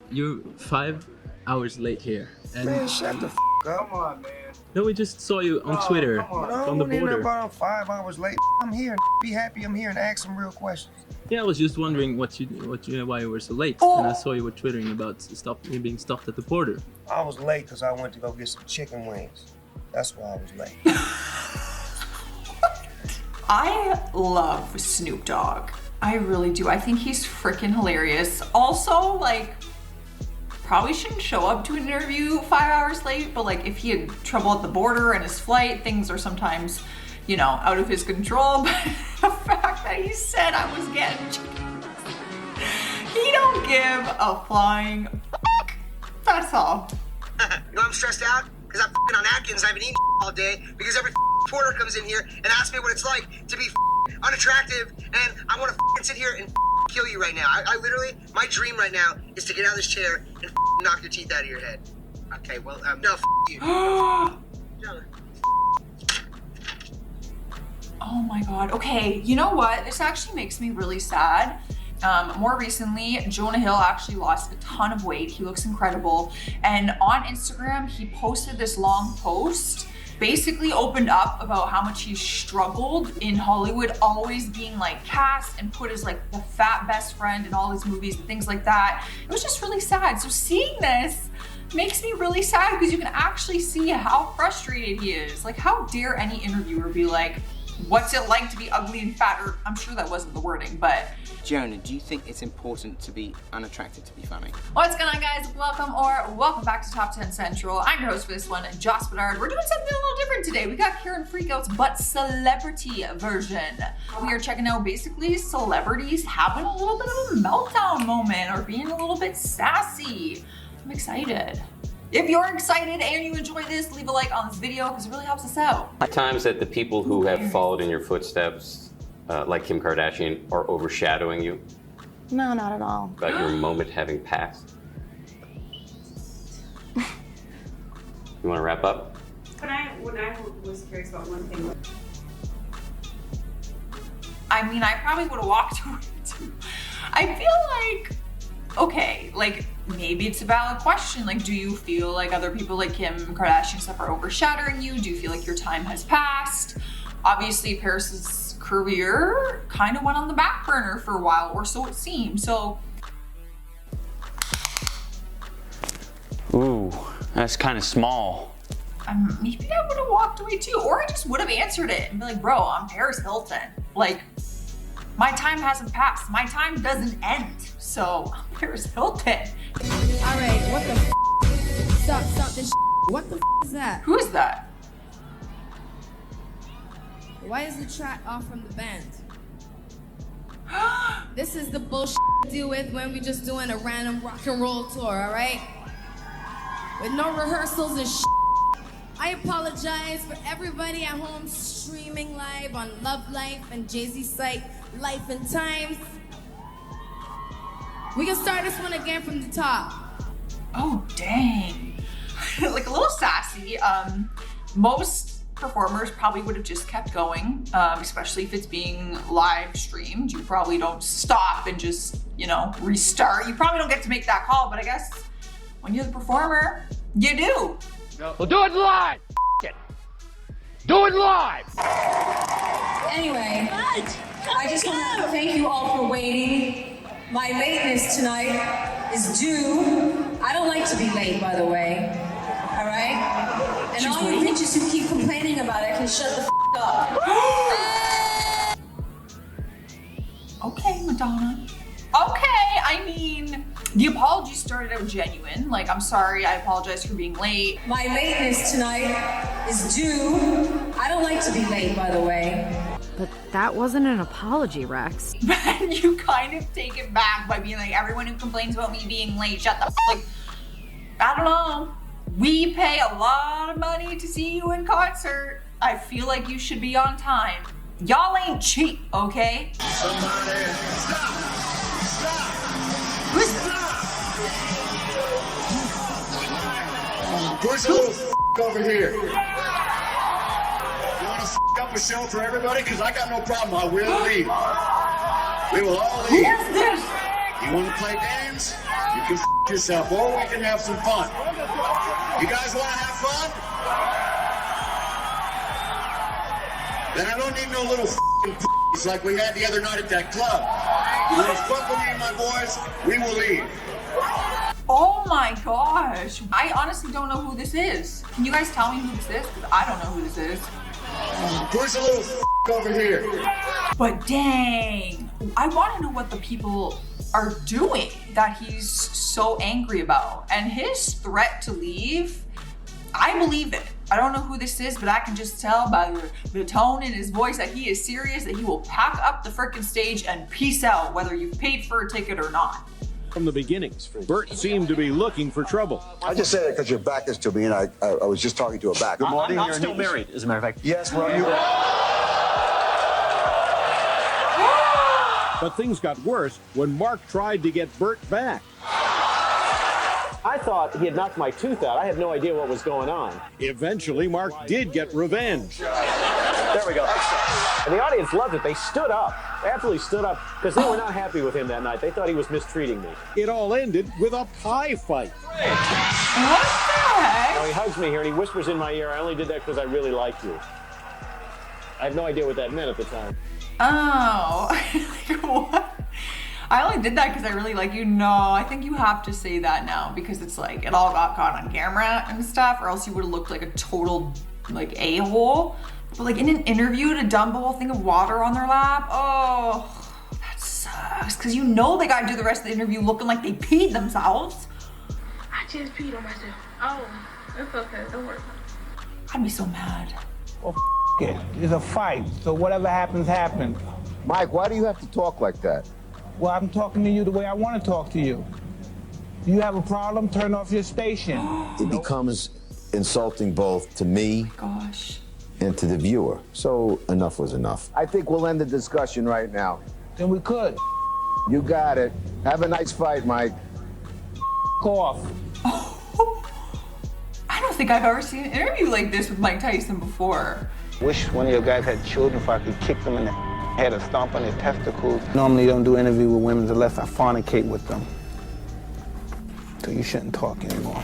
you're 5 hours late here. And Man, shut the f up. Come on, man. no, we just saw you on Twitter on the border. I'm 5 hours late. I'm here. Be happy I'm here and ask some real questions. Yeah, I was just wondering why you were so late. And I saw you were twittering about you being stopped at the border. I was late because I went to go get some chicken wings. That's why I was late. I love Snoop Dogg. I really do. I think he's freaking hilarious. Also, like, probably shouldn't show up to an interview 5 hours late, but like if he had trouble at the border and his flight, things are sometimes, you know, out of his control. But the fact that he said I was getting chicken, he don't give a flying fuck. That's all. You know I'm stressed out? Because I'm on Atkins. I've been eating all day because every porter comes in here and asks me what it's like to be unattractive, and I want to sit here and kill you right now. I literally, my dream right now is to get out of this chair and knock your teeth out of your head. Okay, well, no, you. Oh my God. Okay, you know what? This actually makes me really sad. More recently, Jonah Hill actually lost a ton of weight. He looks incredible. And on Instagram, he posted this long post, basically opened up about how much he's struggled in Hollywood, always being like cast and put as like the fat best friend in all his movies and things like that. It was just really sad. So seeing this makes me really sad because you can actually see how frustrated he is. Like, how dare any interviewer be like, what's it like to be ugly and fat? Or I'm sure that wasn't the wording, but. Jonah, do you think it's important to be unattractive to be funny? What's going on, guys? Welcome back to Top 10 Central. I'm your host for this one, Joss Bedard. We're doing something a little different today. We got Karen Freakouts, but celebrity version. We are checking out basically celebrities having a little bit of a meltdown moment or being a little bit sassy. I'm excited. If you're excited and you enjoy this, leave a like on this video because it really helps us out. At times that the people who have followed in your footsteps, like Kim Kardashian, are overshadowing you? No, not at all. About your moment having passed? You want to wrap up? When I was curious about one thing. I mean, I probably would have walked away too. I feel like, okay, like maybe it's a valid question. Like, do you feel like other people like Kim Kardashian stuff are overshadowing you? Do you feel like your time has passed? Obviously, Paris's career kind of went on the back burner for a while, or so it seemed. So, ooh, that's kind of small. Maybe I would have walked away too, or I just would have answered it and be like, bro, I'm Paris Hilton. Like, my time hasn't passed. My time doesn't end. So, I'm Paris Hilton. All right, what the f? Stop this. What the f is that? Who is that? Why is the track off from the band? This is the bullshit we deal with when we just doing a random rock and roll tour, all right? With no rehearsals and shit. I apologize for everybody at home streaming live on Love Life and Jay-Z's site, Life and Times. We can start this one again from the top. Oh, dang. Like a little sassy. Most performers probably would have just kept going, especially if it's being live streamed. You probably don't stop and just, you know, restart. You probably don't get to make that call, but I guess when you're the performer, you do. No. Well, do it live. It. Do it live. Anyway, I just want to thank you all for waiting. My lateness tonight is due. I don't like to be late, by the way. All right? And all you bitches who keep complaining about it can shut the f up. Okay, Madonna. Okay, I mean, the apology started out genuine. Like, I'm sorry, I apologize for being late. My lateness tonight is due. I don't like to be late, by the way. But that wasn't an apology, Rex. And you kind of take it back by being like, everyone who complains about me being late, shut the f. Like, I don't know. We pay a lot of money to see you in concert. I feel like you should be on time. Y'all ain't cheap, okay? Somebody stop! Stop! Who's that? Push a little over here. You want to up a show for everybody? Because I got no problem. I will leave. We will all leave. Who is this? You want to play games? You can yourself, or we can have some fun. You guys want to have fun? Then I don't need no little like we had the other night at that club. You want to fuck with me and my boys? We will leave. Oh my gosh. I honestly don't know who this is. Can you guys tell me who this is? Because I don't know who this is. Where's the little over here? But dang, I want to know what the people are doing that he's so angry about. And his threat to leave, I believe it. I don't know who this is, but I can just tell by the tone in his voice that he is serious, that he will pack up the frickin' stage and peace out, whether you've paid for a ticket or not. From the beginnings, Bert seemed to be looking for trouble. I just say that because your back is to me, and I was just talking to a back. Good morning. I'm still married, as a matter of fact. Yes, well, you But things got worse when Mark tried to get Bert back. I thought he had knocked my tooth out. I had no idea what was going on. Eventually, Mark did get revenge. There we go. And the audience loved it. They stood up. They absolutely stood up because they were not happy with him that night. They thought he was mistreating me. It all ended with a pie fight. What the heck? Now he hugs me here and he whispers in my ear, I only did that because I really like you. I have no idea what that meant at the time. Oh, like what? I only did that because I really like you. No, I think you have to say that now because it's like it all got caught on camera and stuff, or else you would have looked like a total like a-hole. But like in an interview to dump a whole thing of water on their lap, oh, that sucks. Because you know they got to do the rest of the interview looking like they peed themselves. I just peed on myself. Oh, it's okay. Don't worry. I'd be so mad. Well, it. It's a fight, so whatever happens, happens. Mike, why do you have to talk like that? Well, I'm talking to you the way I want to talk to you. Do you have a problem? Turn off your station. It becomes insulting both to me and to the viewer. So enough was enough. I think we'll end the discussion right now. Then we could. You got it. Have a nice fight, Mike. Off. I don't think I've ever seen an interview like this with Mike Tyson before. Wish one of your guys had children so I could kick them in the head or stomp on their testicles. Normally don't do interview with women unless I fornicate with them. So you shouldn't talk anymore.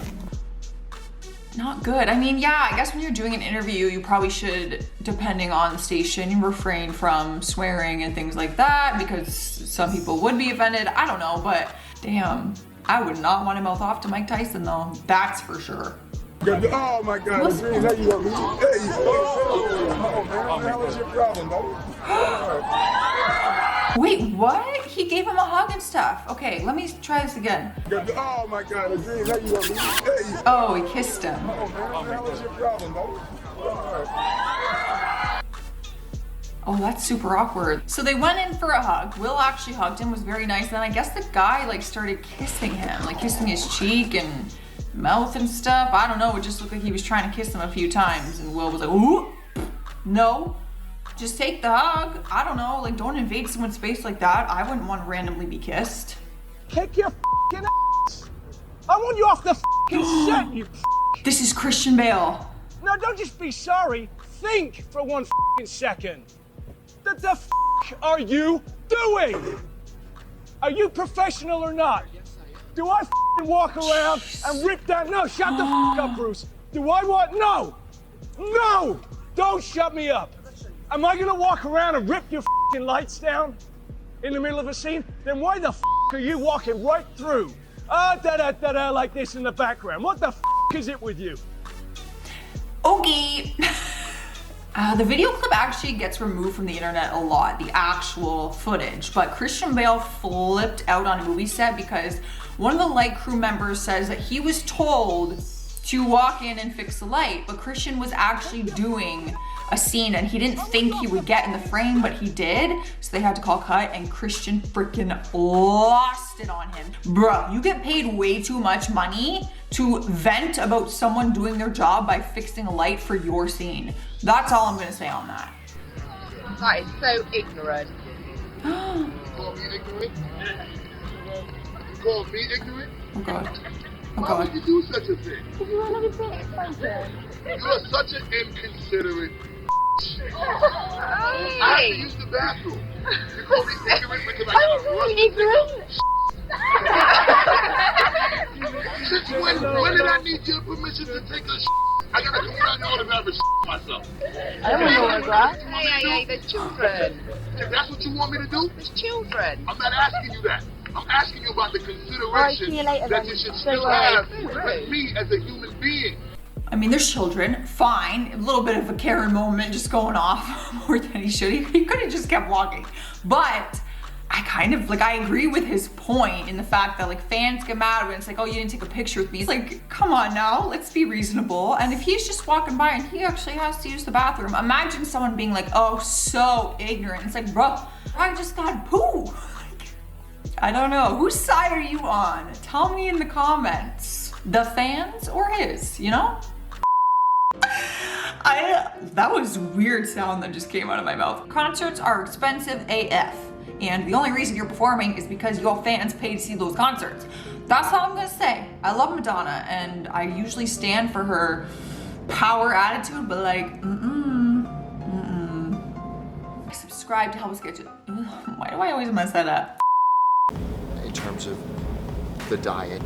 Not good. I mean, yeah, I guess when you're doing an interview, you probably should, depending on the station, refrain from swearing and things like that because some people would be offended. I don't know, but damn, I would not want to mouth off to Mike Tyson though. That's for sure. Oh my God, how you gonna be? Hey, what the hell is your problem, buddy? Wait, what? He gave him a hug and stuff. Okay, let me try this again. Oh my God, how you gonna be? Hey. Oh, he kissed him. What the hell is your problem, buddy? Oh, that's super awkward. So they went in for a hug. Will actually hugged him, was very nice. Then I guess the guy like started kissing him, like kissing his cheek and mouth and stuff. I don't know, it just looked like he was trying to kiss him a few times and Will was like, ooh, no, just take the hug. I don't know, like don't invade someone's space like that. I wouldn't want to randomly be kissed. Kick your f***ing ass. I want you off the f***ing set, you This is Christian Bale. No, don't just be sorry. Think for 1 f***ing second. What the f*** are you doing? Are you professional or not? Do I f***ing walk around and rip down? No, shut the f*** up, Bruce. Do I want? No! No! Don't shut me up. Am I gonna walk around and rip your f***ing lights down in the middle of a scene? Then why the f*** are you walking right through? Da-da-da-da, like this in the background. What the f*** is it with you? Okay. The video clip actually gets removed from the internet a lot, the actual footage, but Christian Bale flipped out on a movie set because one of the light crew members says that he was told to walk in and fix the light, but Christian was actually doing a scene and he didn't think he would get in the frame, but he did, so they had to call cut and Christian freaking lost it on him. Bro, you get paid way too much money to vent about someone doing their job by fixing a light for your scene. That's all I'm gonna say on that. That is so ignorant. You call me ignorant? You call me ignorant? Oh God. Oh Why God. would you do such a thing? You want to be excited. You are such an inconsiderate. I have to use the bathroom. You call me ignorant because I got a rusty. ignorant? Since when did I need your permission to take a shit? I gotta come back on and have a shit myself. I don't know what that. Hey, the children. If that's what you want me to do? It's children. I'm not asking you that. I'm asking you about the Alright, see consideration you later, that then. you should So, still have with me as a human being. I mean, there's children, fine. A little bit of a Karen moment just going off more than he should. He could have just kept walking. But I kind of, like, I agree with his point in the fact that, like, fans get mad when it's like, oh, you didn't take a picture with me. It's like, come on now, let's be reasonable. And if he's just walking by and he actually has to use the bathroom, imagine someone being like, oh, so ignorant. It's like, bro, I just got poo. I don't know. Whose side are you on? Tell me in the comments. The fans or his, you know? That was weird sound that just came out of my mouth. Concerts are expensive AF. And the only reason you're performing is because your fans pay to see those concerts. That's all I'm gonna say. I love Madonna and I usually stand for her power attitude, but like, Subscribe to help us get to, why do I always mess that up? In terms of the diet,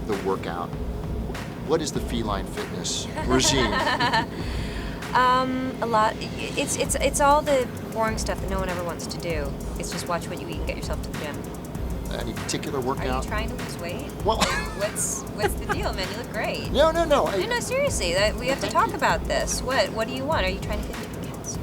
the workout, what is the feline fitness regime? A lot. It's all the boring stuff that no one ever wants to do. It's just watch what you eat and get yourself to the gym. Any particular workout? Are you trying to lose weight? Well, what's the deal, man? You look great. No. No, seriously. We have to talk about this. What do you want? Are you trying to get kids?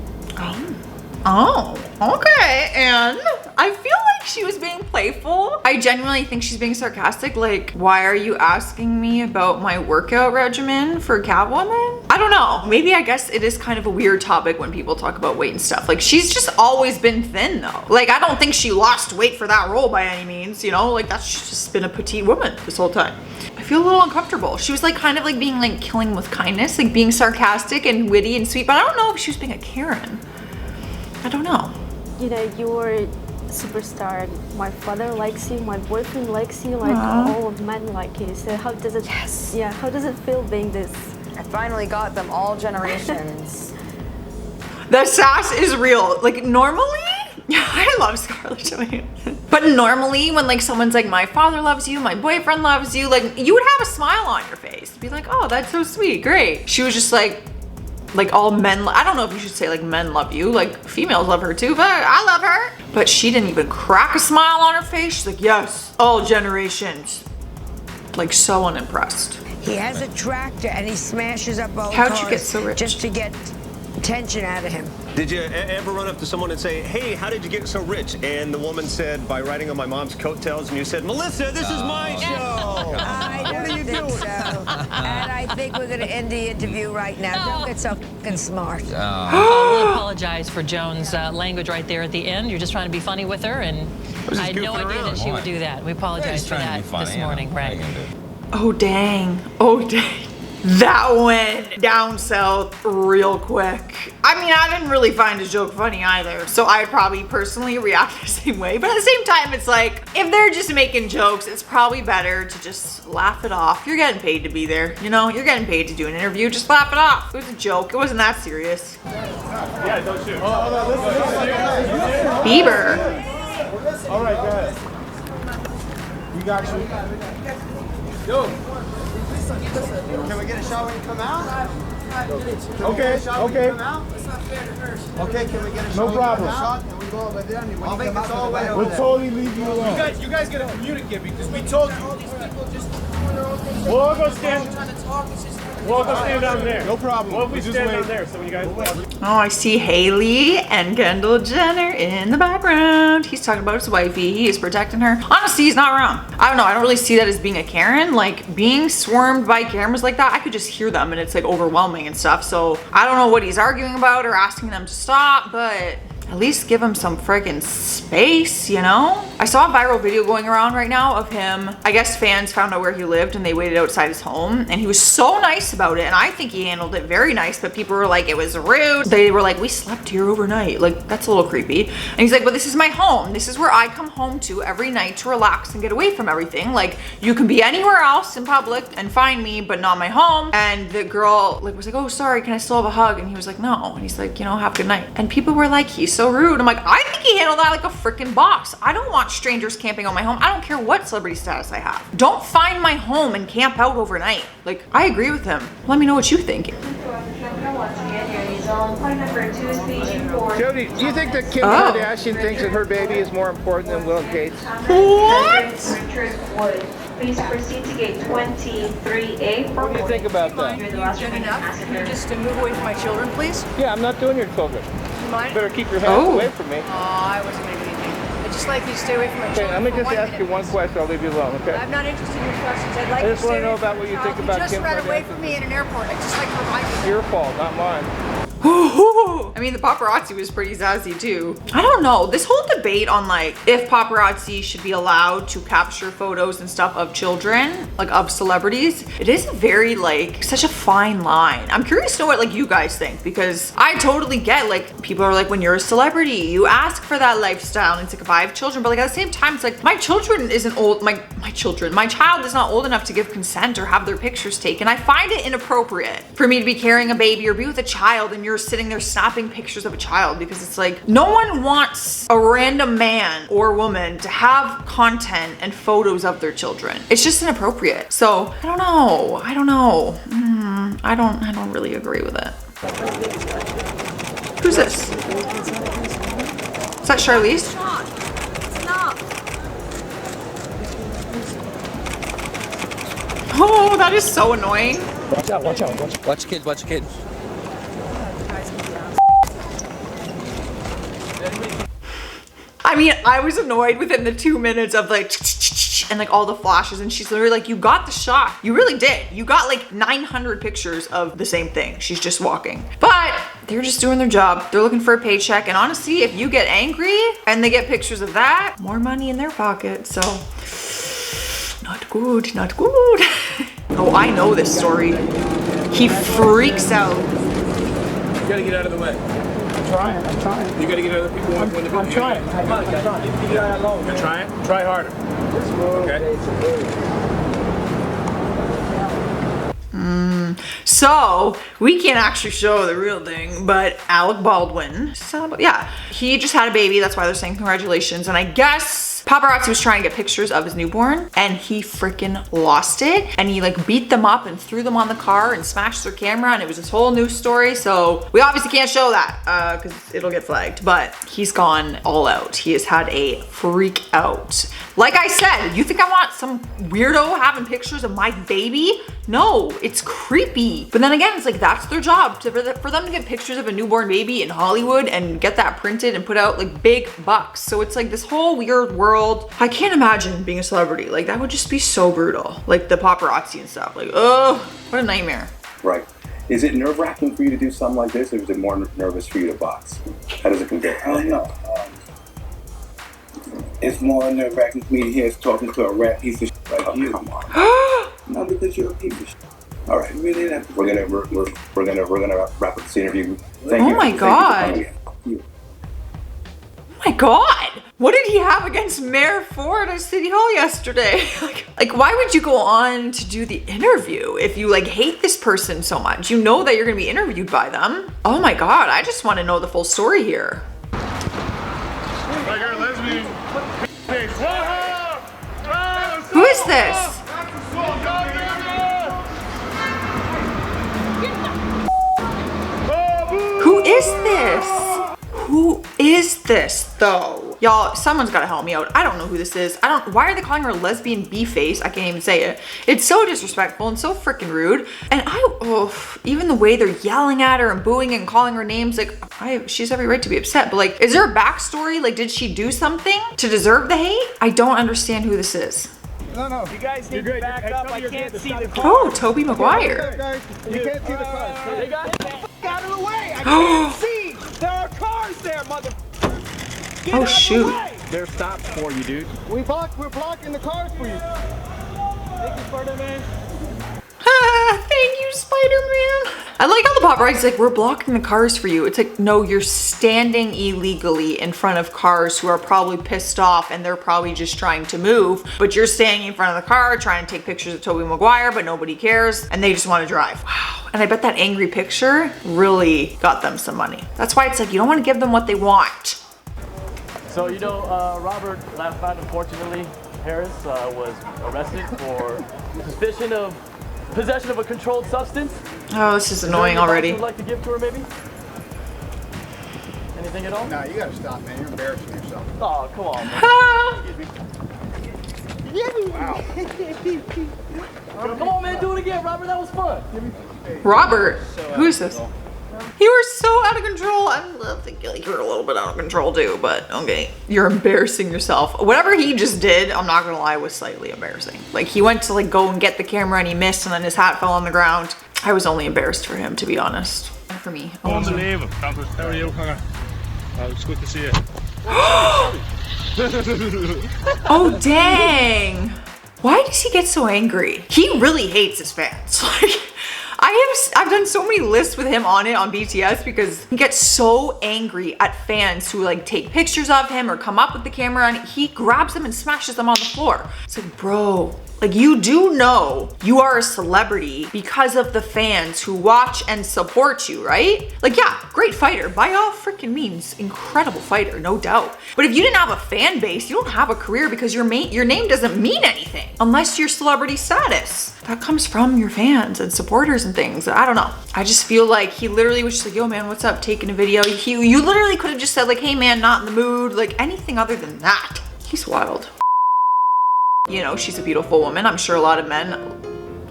Oh, okay. And I feel like she was being playful. I genuinely think she's being sarcastic. Like, why are you asking me about my workout regimen for Catwoman? I don't know. Maybe I guess it is kind of a weird topic when people talk about weight and stuff. Like, she's just always been thin though. Like, I don't think she lost weight for that role by any means, you know? Like, she's just been a petite woman this whole time. I feel a little uncomfortable. She was like kind of like being like killing with kindness, like being sarcastic and witty and sweet, but I don't know if she was being a Karen. I don't know. You know, you're a superstar. My father likes you, my boyfriend likes you, like all of men like you. So how does it, yeah, how does it feel being this? I finally got them, all generations. The sass is real. Like normally, I love Scarlett Johansson. But normally when like someone's like, my father loves you, my boyfriend loves you, like you would have a smile on your face. Be like, oh, that's so sweet, great. She was just like all men, I don't know if you should say like men love you, like females love her too, but I love her. But she didn't even crack a smile on her face. She's like, yes, all generations. Like so unimpressed. He has a tractor and he smashes up all How'd cars you get so rich? just to get attention out of him. Did you ever run up to someone and say, hey, how did you get so rich? And the woman said, by riding on my mom's coattails, and you said, Melissa, this is my show. I don't think so. And I think we're going to end the interview right now. Don't get so fucking smart. We'll apologize for Joan's language right there at the end. You're just trying to be funny with her, and I had no idea that she would do that. We apologize for that this morning, right? Oh, dang. Oh, dang. That went down south real quick. I mean, I didn't really find his joke funny either, so I'd probably personally react the same way. But at the same time, it's like, if they're just making jokes, it's probably better to just laugh it off. You're getting paid to be there, you know? You're getting paid to do an interview, just laugh it off. It was a joke, it wasn't that serious. Yeah, don't shoot. Bieber. All right, guys. We got you. Yo. Can we get a shot when you come out? Okay, okay. Okay, can we get a shot? No problem. And we go over there and I'll make this all the way over We'll there. totally leave you alone. You guys gotta communicate because we told you all these people just doing their own thing. We'll all go stand. Trying to talk. It's just We'll go stand down there. No problem. Well, we stand down there, so you guys. Oh, I see Hailey and Kendall Jenner in the background. He's talking about his wifey. He is protecting her. Honestly, he's not wrong. I don't know. I don't really see that as being a Karen. Like being swarmed by cameras like that, I could just hear them and it's like overwhelming and stuff. So I don't know what he's arguing about or asking them to stop, but at least give him some friggin' space, you know? I saw a viral video going around right now of him. I guess fans found out where he lived and they waited outside his home and he was so nice about it and I think he handled it very nice, but people were like, it was rude. They were like, we slept here overnight. Like, that's a little creepy. And he's like, but this is my home. This is where I come home to every night to relax and get away from everything. Like, you can be anywhere else in public and find me, but not my home. And the girl like was like, oh, sorry, can I still have a hug? And he was like, no. And he's like, you know, have a good night. And people were like, he's so rude. I'm like, I think he handled that like a freaking boss. I don't want strangers camping on my home. I don't care what celebrity status I have. Don't find my home and camp out overnight. Like, I agree with him. Let me know what you think. Jody, do you think that Kim Kardashian thinks that her baby is more important than Will Gates? What? Please proceed to gate 23A. What do you think about that? You're the last Good enough. Can you just move away from my children, please? Yeah, I'm not doing your children. You mind? Better keep your hands away from me. Oh, I wasn't making anything. I'd just like you to stay away from my Okay, children. let me just ask you one question. I'll leave you alone, okay? I'm not interested in your questions. I'd like I just to want stay to know away about from what you your think child. about You just Kim ran away Kardashian. from me in an airport. I'd just like to remind you. It's your fault, not mine. I mean, the paparazzi was pretty sassy too. I don't know, this whole debate on like if paparazzi should be allowed to capture photos and stuff of children, like of celebrities, it is very like such a fine line. I'm curious to know what like you guys think, because I totally get like people are like, when you're a celebrity you ask for that lifestyle, and it's like if I have children, but like at the same time it's like my children isn't old, my child is not old enough to give consent or have their pictures taken. I find it inappropriate for me to be carrying a baby or be with a child and you're sitting there snapping pictures of a child, because it's like no one wants a random man or woman to have content and photos of their children. It's just inappropriate. So I don't know. I don't really agree with it. Who's this? Is that Charlize? Oh, that is so annoying. Watch out, watch out, watch kids, watch kids. I mean, I was annoyed within the 2 minutes of like, and like all the flashes, and she's literally like, you got the shot. You really did. You got like 900 pictures of the same thing. She's just walking. But they're just doing their job. They're looking for a paycheck. And honestly, if you get angry and they get pictures of that, more money in their pocket. So not good, not good. Oh, I know this story. He freaks out. You gotta get out of the way. I'm trying. You gotta get other people when the I'm trying. You're trying? Try harder. Okay. So we can't actually show the real thing, but Alec Baldwin, yeah, he just had a baby. That's why they're saying congratulations. And I guess paparazzi was trying to get pictures of his newborn, and he freaking lost it. And he like beat them up and threw them on the car and smashed their camera, and it was this whole news story. So we obviously can't show that because it'll get flagged, but he's gone all out. He has had a freak out. Like I said, you think I want some weirdo having pictures of my baby? No, it's creepy. But then again, it's like that's their job, for them to get pictures of a newborn baby in Hollywood and get that printed and put out like big bucks. So it's like this whole weird world. I can't imagine being a celebrity. Like that would just be so brutal. Like the paparazzi and stuff. Like, oh, what a nightmare. Right. Is it nerve-wracking for you to do something like this, or is it more nervous for you to box? How does it compare? I don't know. It's more nerve-wracking for me to hear us talking to a rat piece of shit like you. Come on. No, because you're a piece of shit. All right, really. We're gonna wrap up this interview. Thank you. Oh my god. Oh my god. What did he have against Mayor Ford at City Hall yesterday? like why would you go on to do the interview if you like hate this person so much? You know that you're gonna be interviewed by them. Oh my god, I just want to know the full story here. Like our lesbian. Who is this? Who is this? Who is this though? Y'all, someone's gotta help me out. I don't know who this is. Why are they calling her lesbian B-face? I can't even say it. It's so disrespectful and so freaking rude. And even the way they're yelling at her and booing and calling her names, like, she's every right to be upset, but like, is there a backstory? Like, did she do something to deserve the hate? I don't understand who this is. No. You guys need to back up. I can't see the car. Oh, Toby Maguire. You can't see the car. They got out of the way. I can't see. There are cars there, mother. Oh shoot. They're stopped for you, dude. We're blocking the cars for you. Thank you, Spider-Man. Thank you, Spider-Man. I like how the paparazzi's like, we're blocking the cars for you. It's like, no, you're standing illegally in front of cars who are probably pissed off and they're probably just trying to move, but you're standing in front of the car trying to take pictures of Toby Maguire, but nobody cares and they just want to drive. Wow. And I bet that angry picture really got them some money. That's why it's like, you don't want to give them what they want. So, you know, Robert, last night, unfortunately, Harris was arrested for suspicion of possession of a controlled substance. Oh, this is annoying already. Would you like to give to her, maybe? Anything at all? No, you gotta stop, man. You're embarrassing yourself. Oh, come on, man. Wow. Come on, man, do it again, Robert. That was fun. Robert? Who is this? You were so out of control. I think like you're a little bit out of control too, but okay. You're embarrassing yourself. Whatever he just did, I'm not gonna lie, was slightly embarrassing. Like he went to like go and get the camera and he missed and then his hat fell on the ground. I was only embarrassed for him, to be honest. For me. Unbelievable. How are you, Connor? It's good to see you. Oh, dang. Why does he get so angry? He really hates his fans. Like, I've done so many lists with him on it on BTS because he gets so angry at fans who like take pictures of him or come up with the camera and he grabs them and smashes them on the floor. It's like, bro, like you do know you are a celebrity because of the fans who watch and support you, right? Like, yeah, great fighter. By all freaking means, incredible fighter, no doubt. But if you didn't have a fan base, you don't have a career because your name doesn't mean anything unless you're celebrity status. That comes from your fans and supporters and things. I don't know. I just feel like he literally was just like, yo man, what's up? Taking a video. You literally could have just said like, hey man, not in the mood. Like anything other than that. He's wild. You know, she's a beautiful woman. I'm sure a lot of men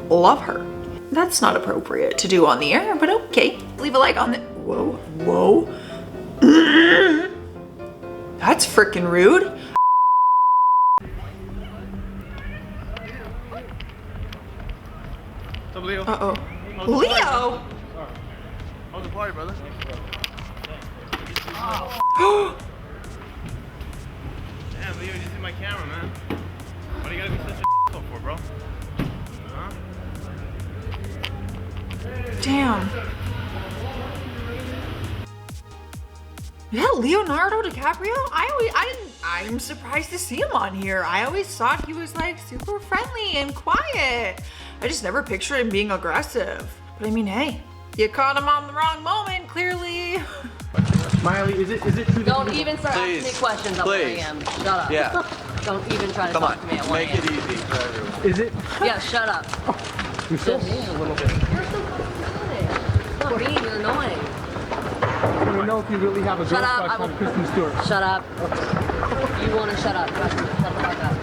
love her. That's not appropriate to do on the air, but okay. Leave a like on the, whoa, whoa. That's freaking rude. Leo. Uh-oh. Leo? How's the party, brother? Damn, Leo, you see my camera, man. Why do you gotta be such a for, bro? Huh? Damn. Yeah, Leonardo DiCaprio? I'm surprised to see him on here. I always thought he was like super friendly and quiet. I just never pictured him being aggressive. But I mean, hey, you caught him on the wrong moment, clearly. Miley, is it true? Don't even start asking me questions at 1 a.m. Shut up. Yeah. Don't even try to talk to me at 1 a.m. Make it easy for everyone. Is it? Yeah, shut up. You're so mean a little bit. You're so pathetic. It's not mean, you're annoying. I want to know if you really have a girl crush on Kristen Stewart. Shut up. You want to shut up. Shut the fuck up.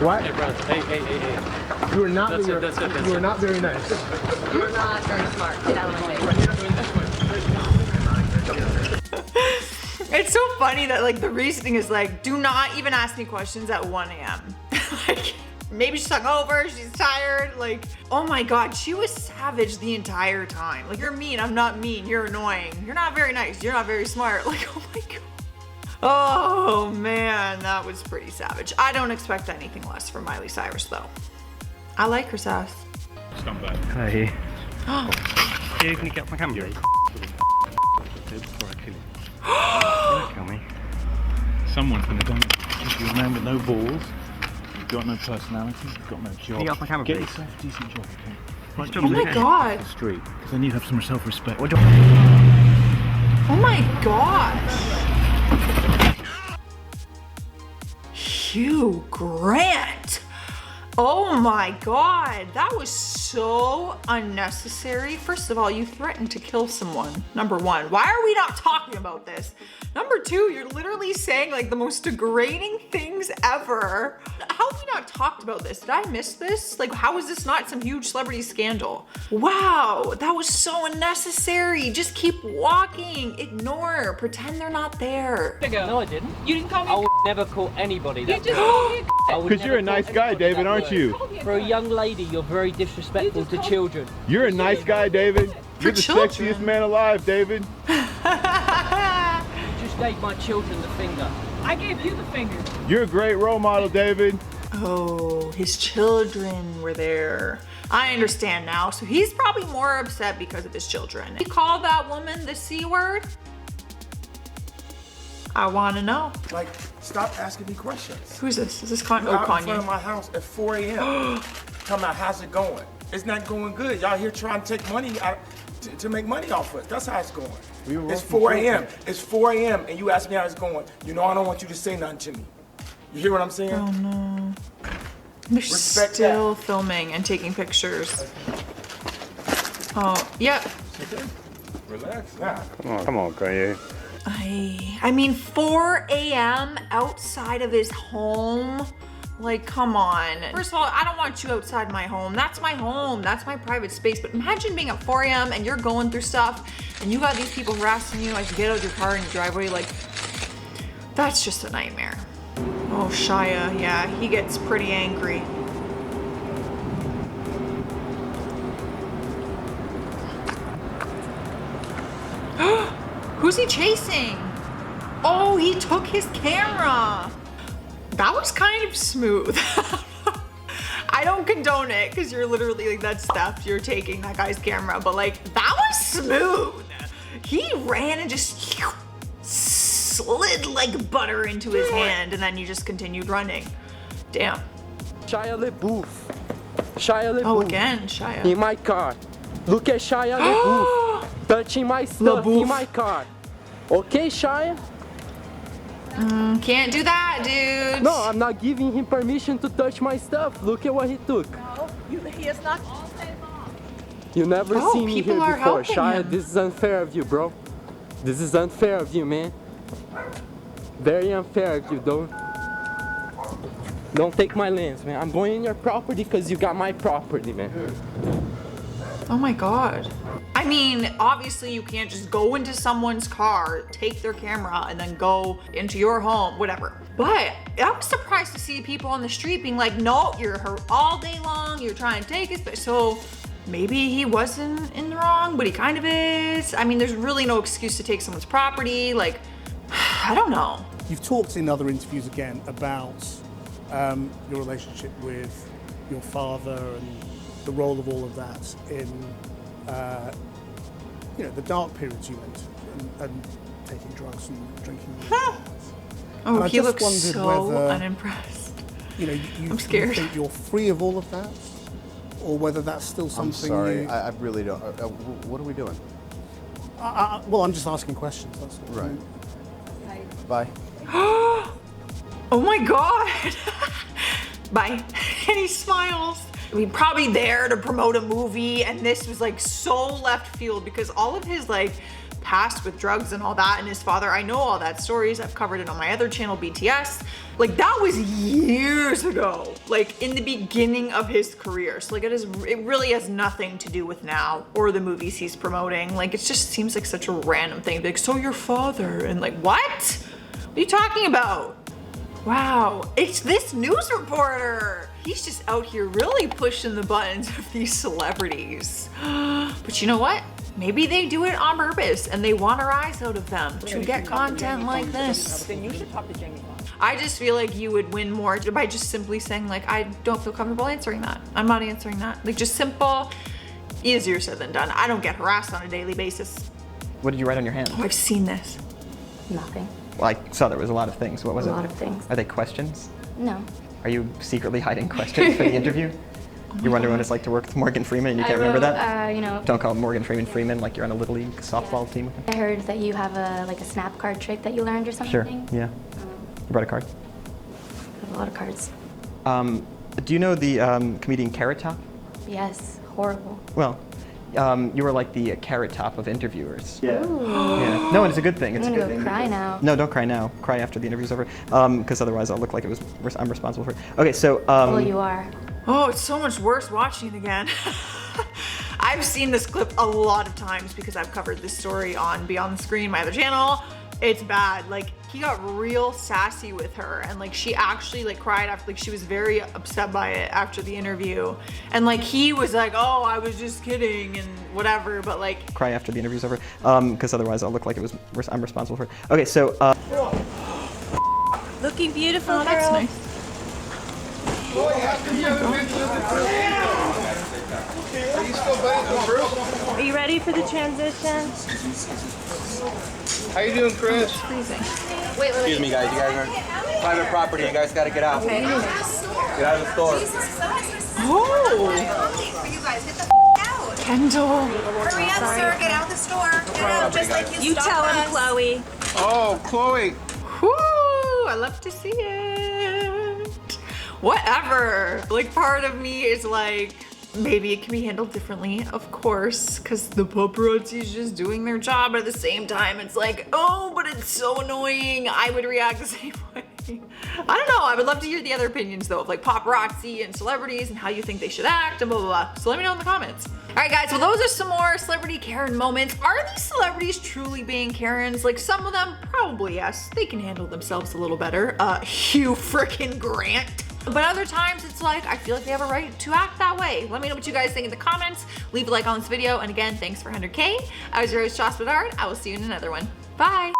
What? Hey, bro. Hey. You are not That's very, it. you are not very nice. You're not very smart. Get out of my face. It's so funny that like the reasoning is like, do not even ask me questions at 1 a.m. Like, maybe she's hungover, she's tired. Like, oh my God, she was savage the entire time. Like, you're mean, I'm not mean, you're annoying. You're not very nice, you're not very smart. Like, oh my God. Oh man, that was pretty savage. I don't expect anything less from Miley Cyrus though. I like her sass. Scumbag. Hey. Here, can you get off my camera? Before I kill you. Don't kill me. Someone's gonna do it. If you remember, no balls. You've got no personality. You've got no job. Can you get off my camera, please? Get yourself a decent job, okay? Right, oh my God. The street, because then you have some self-respect. Oh my gosh. Hugh Grant. Oh my God, that was so unnecessary. First of all, you threatened to kill someone, number one. Why are we not talking about this? Number two, you're literally saying like the most degrading things ever. How have we not talked about this? Did I miss this? Like, how is this not some huge celebrity scandal? Wow, that was so unnecessary. Just keep walking, ignore, pretend they're not there. No, I didn't. You didn't call me. I would never call anybody that. Because you're a nice guy, David, aren't you? For a young lady, you're very disrespectful to children. You're a nice guy, David. You're the sexiest man alive, David. You just gave my children the finger. I gave you the finger. You're a great role model, David. Oh, his children were there. I understand now. So he's probably more upset because of his children. He called that woman the C word? I want to know. Like, stop asking me questions. Who's this? Is this Kanye? You're Oh, out Kanye. in front of my house at 4 a.m. Talking about how's it going? It's not going good. Y'all here trying to take money out to make money off us. That's how it's going. It's 4 a.m. It's 4 a.m. and you ask me how it's going. You know I don't want you to say nothing to me. You hear what I'm saying? Oh no. They're Respect still filming and taking pictures. Oh, yeah. Relax now. Come on, Kanye. I mean, 4 a.m. outside of his home? Like, come on. First of all, I don't want you outside my home. That's my home. That's my private space. But imagine being at 4 a.m. and you're going through stuff and you got these people harassing you as you get out of your car in your driveway. Like, that's just a nightmare. Oh, Shia, yeah, he gets pretty angry. Who's he chasing? Oh, he took his camera. That was kind of smooth. I don't condone it because you're literally like, that's theft. You're taking that guy's camera, but like, that was smooth. He ran and just slid like butter into his hand and then you just continued running. Damn. Shia LaBeouf. Shia LaBeouf. Oh, again, Shia. In my car. Look at Shia LaBeouf touching my stuff in my car. Okay, Shia? Can't do that, dude. No, I'm not giving him permission to touch my stuff. Look at what he took. No, he is not. You never seen me people here are before. helping Shia, him. this is unfair of you, bro. This is unfair of you, man. Very unfair of you, don't take my lens, man. I'm going in your property because you got my property, man. Oh my God. I mean, obviously you can't just go into someone's car, take their camera, and then go into your home, whatever. But I was surprised to see people on the street being like, no, you're her all day long, you're trying to take it. So maybe he wasn't in the wrong, but he kind of is. I mean, there's really no excuse to take someone's property. Like, I don't know. You've talked in other interviews again about your relationship with your father and the role of all of that in, you know, the dark periods you went through and taking drugs and drinking. Oh, he looks so unimpressed. You know, I'm scared. You think you're free of all of that, or whether that's still something. I'm sorry, you... I really don't. What are we doing? Well, I'm just asking questions. That's all. Right. Bye. Oh my God. Bye. And he smiles. I mean, probably there to promote a movie, and this was like so left field because all of his like past with drugs and all that and his father, I know all that stories. I've covered it on my other channel, BTS. Like that was years ago, like in the beginning of his career. So like it really has nothing to do with now or the movies he's promoting. Like it just seems like such a random thing. Like, so your father, and like, what? What are you talking about? Wow, it's this news reporter. He's just out here really pushing the buttons of these celebrities. But you know what? Maybe they do it on purpose and they want a rise out of them to get content like this. Then you should talk to Jamie Foxx. I just feel like you would win more by just simply saying like, I don't feel comfortable answering that. I'm not answering that. Like just simple, easier said than done. I don't get harassed on a daily basis. What did you write on your hand? Oh, I've seen this. Nothing. Well, I saw there was a lot of things. What was it? A lot of things. Are they questions? No. Are you secretly hiding questions for the interview? You're wondering what it's like to work with Morgan Freeman and you can't remember that? You know. Don't call Morgan Freeman like you're on a Little League softball team with him. I heard that you have a snap card trick that you learned or something. Sure, yeah. You brought a card? I have a lot of cards. Do you know the comedian Carrot Top? Yes, horrible. Well, you were like the Carrot Top of interviewers. Yeah. Ooh. Yeah. No, it's a good thing. It's I'm a gonna good go thing. cry now. No, don't cry now. Cry after the interview's over, because otherwise I'll look like I'm responsible for it. Okay, so. Well, you are. Oh, it's so much worse watching it again. I've seen this clip a lot of times because I've covered this story on Beyond the Screen, my other channel. It's bad. Like, he got real sassy with her and like she actually like cried after, like she was very upset by it after the interview. And like he was like, oh, I was just kidding and whatever, but like. Cry after the interview's over, because otherwise I'll look like I'm responsible for it. Okay, so. Looking beautiful, Oh, that's girl. nice. Are you ready for the transition? How you doing, Chris? It's freezing. Wait. Excuse me, guys. You guys are private property. You guys got to get out. Okay. Get out of the store. Oh! guys. Get the out. Kendall. Hurry up, sir. Get out the store. Get out just like you tell him, Chloe. Oh, Chloe. Whoo, I love to see it. Whatever. Like, part of me is like, maybe it can be handled differently, of course, because the paparazzi is just doing their job. But at the same time, it's like, oh, but it's so annoying. I would react the same way. I don't know. I would love to hear the other opinions though of like paparazzi and celebrities and how you think they should act and blah, blah, blah. So let me know in the comments. All right, guys, well, those are some more celebrity Karen moments. Are these celebrities truly being Karens? Like, some of them, probably yes. They can handle themselves a little better. Hugh frickin' Grant. But other times it's like, I feel like they have a right to act that way. Let me know what you guys think in the comments. Leave a like on this video. And again, thanks for 100K. I was your host, Joss Bedard. I will see you in another one. Bye.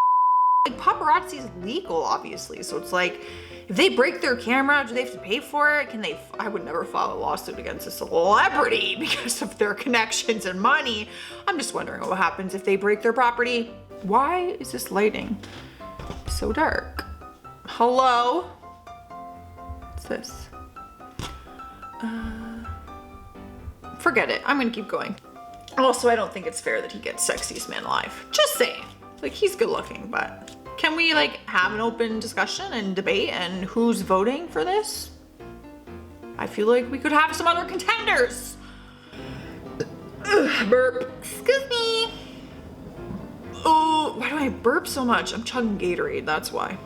Like, paparazzi is legal, obviously. So it's like, if they break their camera, do they have to pay for it? Can they, I would never file a lawsuit against a celebrity because of their connections and money. I'm just wondering what happens if they break their property. Why is this lighting so dark? Hello? What's this? Forget it, I'm gonna keep going. Also, I don't think it's fair that he gets sexiest man alive. Just saying. Like, he's good looking, but can we like have an open discussion and debate and who's voting for this? I feel like we could have some other contenders. Ugh, burp. Excuse me. Oh, why do I burp so much? I'm chugging Gatorade, that's why.